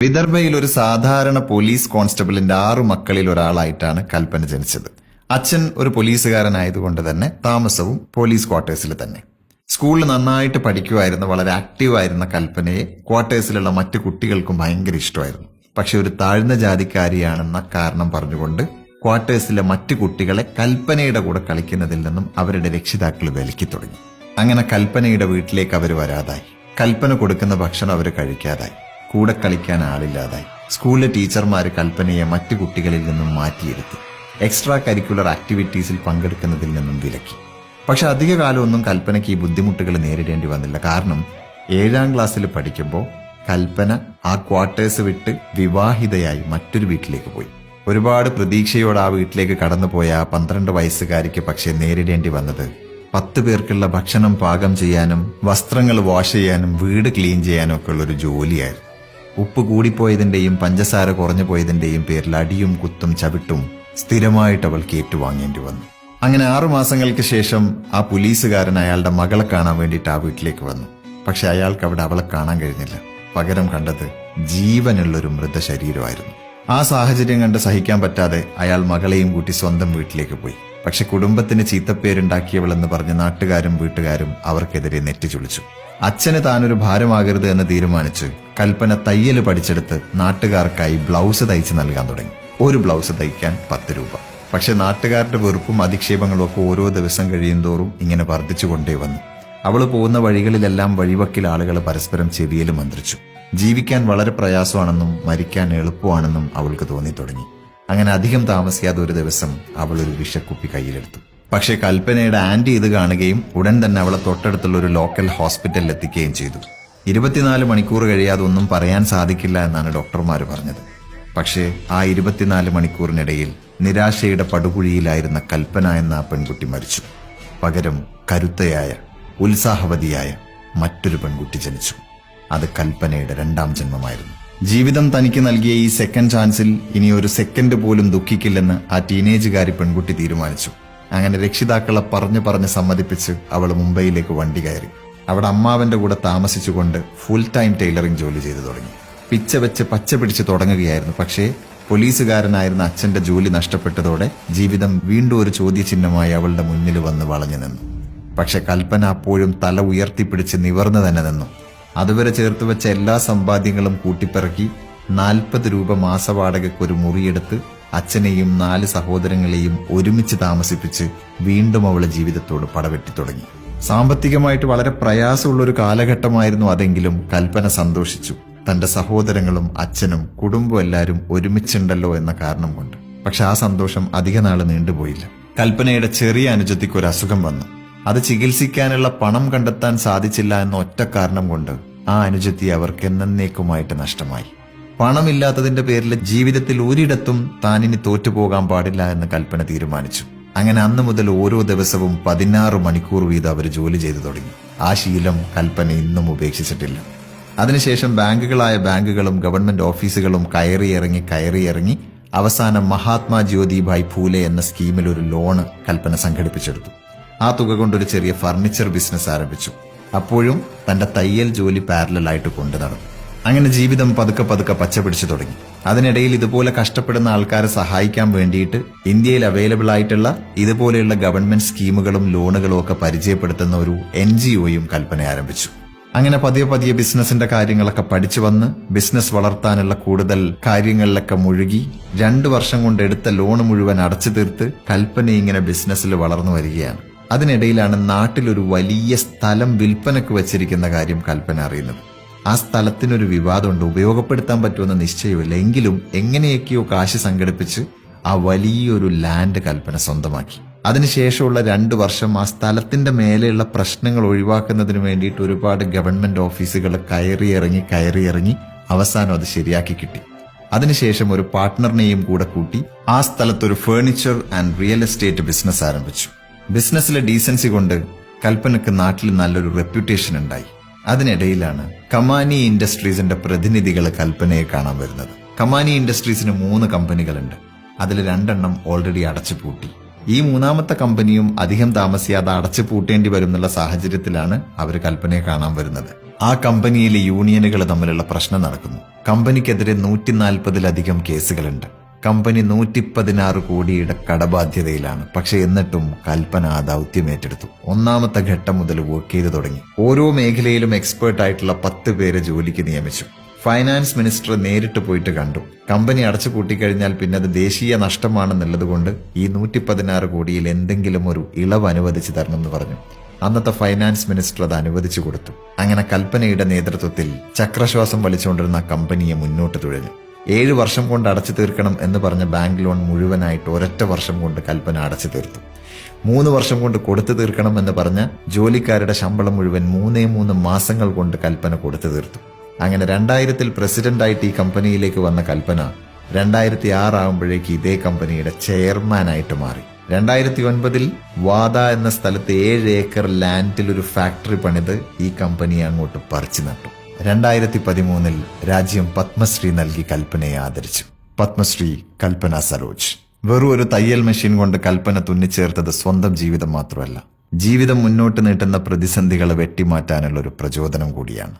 വിദർഭയിൽ ഒരു സാധാരണ പോലീസ് കോൺസ്റ്റബിളിന്റെ 6 മക്കളിൽ ഒരാളായിട്ടാണ് കൽപ്പന ജനിച്ചത്. അച്ഛൻ ഒരു പോലീസുകാരനായതുകൊണ്ട് തന്നെ താമസവും പോലീസ് ക്വാർട്ടേഴ്സിൽ തന്നെ. സ്കൂളിൽ നന്നായിട്ട് പഠിക്കുമായിരുന്ന വളരെ ആക്റ്റീവായിരുന്ന കൽപ്പനയെ ക്വാർട്ടേഴ്സിലുള്ള മറ്റു കുട്ടികൾക്കും ഭയങ്കര ഇഷ്ടമായിരുന്നു. പക്ഷെ ഒരു താഴ്ന്ന ജാതിക്കാരിയാണെന്ന കാരണം പറഞ്ഞുകൊണ്ട് ക്വാർട്ടേഴ്സിലെ മറ്റു കുട്ടികളെ കൽപ്പനയുടെ കൂടെ കളിക്കുന്നതിൽ നിന്നും അവരുടെ രക്ഷിതാക്കൾ വിലക്കി തുടങ്ങി. അങ്ങനെ കൽപ്പനയുടെ വീട്ടിലേക്ക് അവർ വരാതായി. കൽപ്പന കൊടുക്കുന്ന ഭക്ഷണം അവർ കഴിക്കാതായി. കൂടെ കളിക്കാൻ ആളില്ലാതായി. സ്കൂളിലെ ടീച്ചർമാർ കൽപ്പനയെ മറ്റു കുട്ടികളിൽ നിന്നും മാറ്റിയിരുത്തി. എക്സ്ട്രാ കരിക്കുലർ ആക്ടിവിറ്റീസിൽ പങ്കെടുക്കുന്നതിൽ നിന്നും വിലക്കി. പക്ഷെ അധിക കാലമൊന്നും കൽപ്പനയ്ക്ക് ഈ ബുദ്ധിമുട്ടുകൾ നേരിടേണ്ടി വന്നില്ല. കാരണം 7ാം ക്ലാസ്സിൽ പഠിക്കുമ്പോൾ കൽപ്പന ആ ക്വാർട്ടേഴ്സ് വിട്ട് വിവാഹിതയായി മറ്റൊരു വീട്ടിലേക്ക് പോയി. ഒരുപാട് പ്രതീക്ഷയോടെ ആ വീട്ടിലേക്ക് കടന്നുപോയ ആ 12 വയസ്സുകാരിക്ക് പക്ഷെ നേരിടേണ്ടി വന്നത് 10 പേർക്കുള്ള ഭക്ഷണം പാകം ചെയ്യാനും വസ്ത്രങ്ങൾ വാഷ് ചെയ്യാനും വീട് ക്ലീൻ ചെയ്യാനും ഒക്കെ ഉള്ളൊരു ജോലിയായിരുന്നു. ഉപ്പ് കൂടിപ്പോയതിന്റെയും പഞ്ചസാര കുറഞ്ഞു പോയതിന്റെയും പേരിൽ അടിയും കുത്തും ചവിട്ടും സ്ഥിരമായിട്ട് അവൾക്ക് ഏറ്റുവാങ്ങേണ്ടി വന്നു. അങ്ങനെ 6 മാസങ്ങൾക്ക് ശേഷം ആ പോലീസുകാരൻ അയാളുടെ മകളെ കാണാൻ വേണ്ടിയിട്ട് ആ വീട്ടിലേക്ക് വന്നു. പക്ഷെ അയാൾക്ക് അവിടെ അവളെ കാണാൻ കഴിഞ്ഞില്ല. പകരം കണ്ടത് ജീവനുള്ളൊരു മൃതശരീരമായിരുന്നു. ആ സാഹചര്യം കണ്ട് സഹിക്കാൻ പറ്റാതെ അയാൾ മകളെയും കൂട്ടി സ്വന്തം വീട്ടിലേക്ക് പോയി. പക്ഷെ കുടുംബത്തിന് ചീത്തപ്പേരുണ്ടാക്കിയവളെന്ന് പറഞ്ഞ് നാട്ടുകാരും വീട്ടുകാരും അവർക്കെതിരെ നെറ്റിച്ചുളിച്ചു. അച്ഛന് താനൊരു ഭാരമാകരുത് എന്ന് തീരുമാനിച്ച് കൽപ്പന തയ്യൽ പഠിച്ചെടുത്ത് നാട്ടുകാർക്കായി ബ്ലൗസ് തയ്ച്ച് നൽകാൻ തുടങ്ങി. ഒരു ബ്ലൗസ് തയ്ക്കാൻ 10 രൂപ. പക്ഷെ നാട്ടുകാരുടെ വെറുപ്പും അധിക്ഷേപങ്ങളും ഒക്കെ ഓരോ ദിവസം കഴിയുന്തോറും ഇങ്ങനെ വർദ്ധിച്ചുകൊണ്ടേ വന്നു. അവള് പോകുന്ന വഴികളിലെല്ലാം വഴിവക്കിൽ ആളുകൾ പരസ്പരം ചെവിയിൽ മന്ത്രിച്ചു. ജീവിക്കാൻ വളരെ പ്രയാസമാണെന്നും മരിക്കാൻ എളുപ്പമാണെന്നും അവൾക്ക് തോന്നി തുടങ്ങി. അങ്ങനെ അധികം താമസിയാതെ ഒരു ദിവസം അവൾ ഒരു വിഷക്കുപ്പി കയ്യിലെടുത്തു. പക്ഷെ കൽപ്പനയുടെ ആന്റി ഇത് കാണുകയും ഉടൻ തന്നെ അവളെ തൊട്ടടുത്തുള്ള ഒരു ലോക്കൽ ഹോസ്പിറ്റലിൽ എത്തിക്കുകയും ചെയ്തു. 24 മണിക്കൂർ കഴിയാതെ ഒന്നും പറയാൻ സാധിക്കില്ല എന്നാണ് ഡോക്ടർമാർ പറഞ്ഞത്. പക്ഷേ ആ 24 മണിക്കൂറിനിടയിൽ നിരാശയുടെ പടുകുഴിയിലായിരുന്ന കൽപ്പന എന്ന ആ പെൺകുട്ടി മരിച്ചു. പകരം കരുത്തയായ ഉത്സാഹവതിയായ മറ്റൊരു പെൺകുട്ടി ജനിച്ചു. അത് കൽപ്പനയുടെ 2ാം ജന്മമായിരുന്നു. ജീവിതം തനിക്ക് നൽകിയ ഈ സെക്കൻഡ് ചാൻസിൽ ഇനി ഒരു സെക്കൻഡ് പോലും ദുഃഖിക്കില്ലെന്ന് ആ ടീനേജുകാരി പെൺകുട്ടി തീരുമാനിച്ചു. അങ്ങനെ രക്ഷിതാക്കളെ പറഞ്ഞ് സമ്മതിപ്പിച്ച് അവൾ മുംബൈയിലേക്ക് വണ്ടി കയറി. അവിടെ അമ്മാവന്റെ കൂടെ താമസിച്ചുകൊണ്ട് ഫുൾ ടൈം ടൈലറിംഗ് ജോലി ചെയ്തു തുടങ്ങി. പിച്ച വെച്ച് പച്ച പിടിച്ച് തുടങ്ങുകയായിരുന്നു. പക്ഷേ പോലീസുകാരനായിരുന്ന അച്ഛന്റെ ജോലി നഷ്ടപ്പെട്ടതോടെ ജീവിതം വീണ്ടും ഒരു ചോദ്യചിഹ്നമായി അവളുടെ മുന്നിൽ വന്ന് വളഞ്ഞു നിന്നു. പക്ഷെ കൽപ്പന അപ്പോഴും തല ഉയർത്തിപ്പിടിച്ച് നിവർന്നു തന്നെ നിന്നു. അതുവരെ ചേർത്ത് വെച്ച എല്ലാ സമ്പാദ്യങ്ങളും കൂട്ടിപ്പിറക്കി 40 രൂപ മാസവാടകയ്ക്ക് ഒരു മുറിയെടുത്ത് അച്ഛനെയും 4 സഹോദരങ്ങളെയും ഒരുമിച്ച് താമസിപ്പിച്ച് വീണ്ടും അവളെ ജീവിതത്തോട് പടവെട്ടി തുടങ്ങി. സാമ്പത്തികമായിട്ട് വളരെ പ്രയാസമുള്ളൊരു കാലഘട്ടമായിരുന്നു അതെങ്കിലും കൽപ്പന സന്തോഷിച്ചു. തന്റെ സഹോദരങ്ങളും അച്ഛനും കുടുംബം എല്ലാവരും ഒരുമിച്ചുണ്ടല്ലോ എന്ന കാരണം കൊണ്ട്. പക്ഷെ ആ സന്തോഷം അധിക നാള് നീണ്ടുപോയില്ല. കൽപ്പനയുടെ ചെറിയ അനുജത്തിക്ക് ഒരു അസുഖം വന്നു. അത് ചികിത്സിക്കാനുള്ള പണം കണ്ടെത്താൻ സാധിച്ചില്ല എന്ന ഒറ്റ കാരണം കൊണ്ട് ആ അനുജത്തി അവർക്ക് എന്നേക്കുമായിട്ട് നഷ്ടമായി. പണമില്ലാത്തതിന്റെ പേരിൽ ജീവിതത്തിൽ ഒരിടത്തും താനിനി തോറ്റുപോകാൻ പാടില്ല എന്ന് കൽപ്പന തീരുമാനിച്ചു. അങ്ങനെ അന്നു മുതൽ ഓരോ ദിവസവും 16 മണിക്കൂർ വീതം അവർ ജോലി ചെയ്തു തുടങ്ങി. ആ ശീലം കൽപ്പന ഇന്നും ഉപേക്ഷിച്ചിട്ടില്ല. അതിനുശേഷം ബാങ്കുകളായ ബാങ്കുകളും ഗവൺമെന്റ് ഓഫീസുകളും കയറിയിറങ്ങി അവസാനം മഹാത്മാ ജ്യോതിബായ് ഫൂലെ എന്ന സ്കീമിൽ ഒരു ലോണ് കൽപ്പന സംഘടിപ്പിച്ചെടുത്തു. ആ തുക കൊണ്ടൊരു ചെറിയ ഫർണിച്ചർ ബിസിനസ് ആരംഭിച്ചു. അപ്പോഴും തന്റെ തയ്യൽ ജോലി പാരലായിട്ട് കൊണ്ടു നടന്നു. അങ്ങനെ ജീവിതം പതുക്കെ പച്ച പിടിച്ചു തുടങ്ങി. അതിനിടയിൽ ഇതുപോലെ കഷ്ടപ്പെടുന്ന ആൾക്കാരെ സഹായിക്കാൻ വേണ്ടിയിട്ട് ഇന്ത്യയിൽ അവൈലബിൾ ആയിട്ടുള്ള ഇതുപോലെയുള്ള ഗവൺമെന്റ് സ്കീമുകളും ലോണുകളും ഒക്കെ പരിചയപ്പെടുത്തുന്ന ഒരു NGOയും കൽപ്പന ആരംഭിച്ചു. അങ്ങനെ പതിയെ ബിസിനസിന്റെ കാര്യങ്ങളൊക്കെ പഠിച്ചു വന്ന് ബിസിനസ് വളർത്താനുള്ള കൂടുതൽ കാര്യങ്ങളിലൊക്കെ മുഴുകി 2 വർഷം കൊണ്ട് എടുത്ത ലോൺ മുഴുവൻ അടച്ചു തീർത്ത് കൽപ്പന ഇങ്ങനെ ബിസിനസ്സിൽ വളർന്നു വരികയാണ്. അതിനിടയിലാണ് നാട്ടിലൊരു വലിയ സ്ഥലം വിൽപ്പനക്ക് വെച്ചിരിക്കുന്ന കാര്യം കൽപ്പന അറിയുന്നത്. ആ സ്ഥലത്തിനൊരു വിവാദമുണ്ട്, ഉപയോഗപ്പെടുത്താൻ പറ്റുമെന്ന നിശ്ചയമില്ല. എങ്കിലും എങ്ങനെയൊക്കെയോ കാശ് സംഘടിപ്പിച്ച് ആ വലിയൊരു ലാൻഡ് കൽപ്പന സ്വന്തമാക്കി. അതിനുശേഷമുള്ള 2 വർഷം ആ സ്ഥലത്തിന്റെ മേലെയുള്ള പ്രശ്നങ്ങൾ ഒഴിവാക്കുന്നതിന് വേണ്ടിയിട്ട് ഒരുപാട് ഗവൺമെന്റ് ഓഫീസുകൾ കയറിയിറങ്ങി അവസാനം അത് ശരിയാക്കി കിട്ടി. അതിനുശേഷം ഒരു പാർട്ട്ണറിനെയും കൂടെ കൂട്ടി ആ സ്ഥലത്തൊരു furniture and real estate business ആരംഭിച്ചു. ബിസിനസ്സിലെ ഡീസൻസി കൊണ്ട് കൽപ്പനക്ക് നാട്ടിൽ നല്ലൊരു റെപ്യൂട്ടേഷൻ ഉണ്ടായി. അതിനിടയിലാണ് കമാനി ഇൻഡസ്ട്രീസിന്റെ പ്രതിനിധികൾ കൽപ്പനയെ കാണാൻ വരുന്നത്. കമാനി ഇൻഡസ്ട്രീസിന് 3 കമ്പനികളുണ്ട്. അതിൽ 2 ഓൾറെഡി അടച്ചുപൂട്ടി. ഈ 3ാമത്തെ കമ്പനിയും അധികം താമസിയാതെ അടച്ചു പൂട്ടേണ്ടി വരുന്നുള്ള സാഹചര്യത്തിലാണ് അവർ കൽപ്പനയെ കാണാൻ വരുന്നത്. ആ കമ്പനിയിലെ യൂണിയനുകൾ തമ്മിലുള്ള പ്രശ്നം നടക്കുന്നു. കമ്പനിക്കെതിരെ 140-ലധികം കേസുകളുണ്ട്. കമ്പനി 116 കോടിയുടെ കടബാധ്യതയിലാണ്. പക്ഷെ എന്നിട്ടും കൽപ്പന ആ ദൗത്യം ഏറ്റെടുത്തു. ഒന്നാമത്തെ ഘട്ടം മുതൽ വർക്ക് ചെയ്തു തുടങ്ങി. ഓരോ മേഖലയിലും എക്സ്പേർട്ട് ആയിട്ടുള്ള 10 പേരെ ജോലിക്ക് നിയമിച്ചു. ഫൈനാൻസ് മിനിസ്റ്റർ നേരിട്ട് പോയിട്ട് കണ്ടു. കമ്പനി അടച്ചു പൂട്ടിക്കഴിഞ്ഞാൽ പിന്നെ അത് ദേശീയ നഷ്ടമാണെന്നുള്ളതുകൊണ്ട് ഈ 116 കോടിയിൽ എന്തെങ്കിലും ഒരു ഇളവ് അനുവദിച്ചു തരണമെന്ന് പറഞ്ഞു. അന്നത്തെ ഫൈനാൻസ് മിനിസ്റ്റർ അത് അനുവദിച്ചു കൊടുത്തു. അങ്ങനെ കൽപ്പനയുടെ നേതൃത്വത്തിൽ ചക്രശ്വാസം വലിച്ചുകൊണ്ടിരുന്ന കമ്പനിയെ മുന്നോട്ട് തുഴഞ്ഞു. 7 വർഷം കൊണ്ട് അടച്ചു തീർക്കണം എന്ന് പറഞ്ഞ ബാങ്ക് ലോൺ മുഴുവനായിട്ട് ഒരൊറ്റ വർഷം കൊണ്ട് കൽപ്പന അടച്ചു തീർത്തു. 3 വർഷം കൊണ്ട് കൊടുത്തു തീർക്കണം എന്ന് പറഞ്ഞ ജോലിക്കാരുടെ ശമ്പളം മുഴുവൻ 3 മാസങ്ങൾ കൊണ്ട് കൽപ്പന കൊടുത്തു തീർത്തു. അങ്ങനെ 2000-ൽ പ്രസിഡന്റായിട്ട് ഈ കമ്പനിയിലേക്ക് വന്ന കൽപ്പന 2006 ആകുമ്പോഴേക്ക് ഇതേ കമ്പനിയുടെ ചെയർമാനായിട്ട് മാറി. 2009-ൽ വാദ എന്ന സ്ഥലത്ത് 7 ഏക്കർ ലാൻഡിൽ ഒരു ഫാക്ടറി പണിത് ഈ കമ്പനിയെ അങ്ങോട്ട് പറിച്ചു നട്ടു. 2013-ൽ രാജ്യം പത്മശ്രീ നൽകി കൽപ്പനയെ ആദരിച്ചു. പത്മശ്രീ കൽപ്പന സരോജ്. വെറും ഒരു തയ്യൽ മെഷീൻ കൊണ്ട് കൽപ്പന തുന്നിച്ചേർത്തത് സ്വന്തം ജീവിതം മാത്രമല്ല, ജീവിതം മുന്നോട്ട് നീട്ടുന്ന പ്രതിസന്ധികളെ വെട്ടിമാറ്റാനുള്ള ഒരു പ്രചോദനം കൂടിയാണ്.